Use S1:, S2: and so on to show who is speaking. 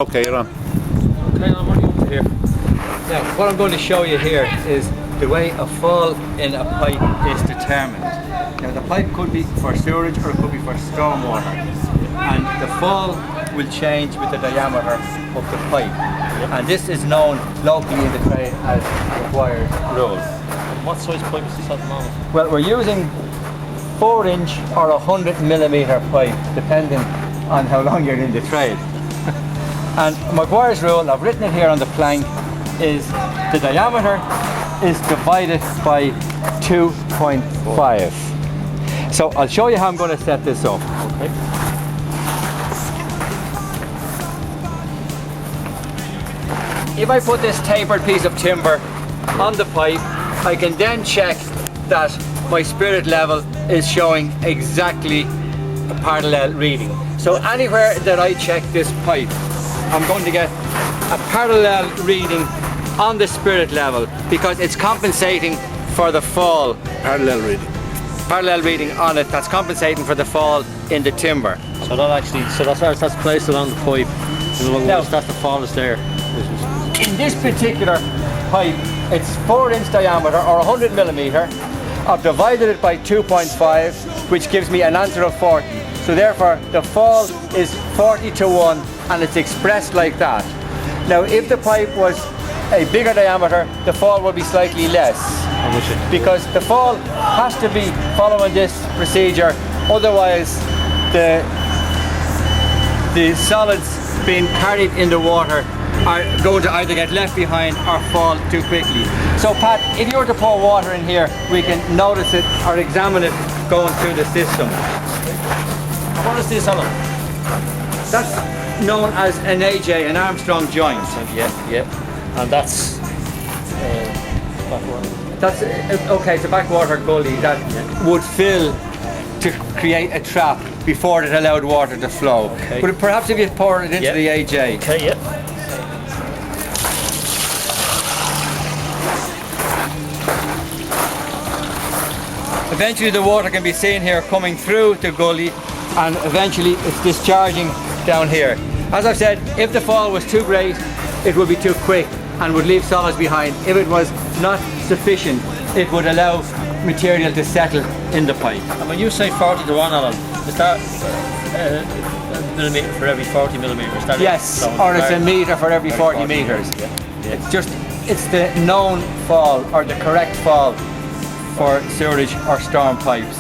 S1: Okay, you're on.
S2: Okay, I'm running up to here. Now, what I'm going to show you here is the way a fall in a pipe is determined. Now, the pipe could be for sewerage or it could be for stormwater. And the fall will change with the diameter of the pipe. And this is known locally in the trade as Maguires rule.
S3: What size pipe is this at the moment?
S2: Well, we're using 4-inch or 100mm pipe, depending on how long you're in the trade. And Maguire's rule, I've written it here on the plank, is the diameter is divided by 2.5. So I'll show you how I'm going to set this up.
S3: Okay.
S2: If I put this tapered piece of timber on the pipe, I can then check that my spirit level is showing exactly a parallel reading. So anywhere that I check this pipe, I'm going to get a parallel reading on the spirit level because it's compensating for the fall.
S1: Parallel reading.
S2: Parallel reading on it that's compensating for the fall in the timber.
S3: So that actually, that's placed along the pipe. In other
S2: Now-
S3: words, that's the fall is there.
S2: In this particular pipe, it's 4-inch diameter or 100mm. I've divided it by 2.5, which gives me an answer of 40. So therefore, the fall is 40:1, and it's expressed like that. Now, if the pipe was a bigger diameter, the fall would be slightly less,
S3: I'm with you.
S2: because the fall has to be following this procedure. Otherwise, the solids being carried in the water are going to either get left behind or fall too quickly. So Pat, if you were to pour water in here, we can notice it or examine it going through the system.
S3: What is this on?
S2: That's known as an AJ, an Armstrong joint.
S3: Yeah. And that's
S2: That's okay. It's a backwater gully that would fill to create a trap before it allowed water to flow.
S3: Okay.
S2: But perhaps if you pour it into
S3: Yeah.
S2: the AJ.
S3: okay, yeah.
S2: Eventually the water can be seen here coming through the gully, and eventually it's discharging down here. As I've said, if the fall was too great, it would be too quick and would leave solids behind. If it was not sufficient, it would allow material to settle in the pipe.
S3: And when you say 40:1, Alan, is that a millimetre for every 40mm? Is that
S2: Yes,
S3: it? So
S2: or it's a
S3: very-
S2: metre for every 40 metres. It's the known fall or the correct fall for sewerage or storm pipes.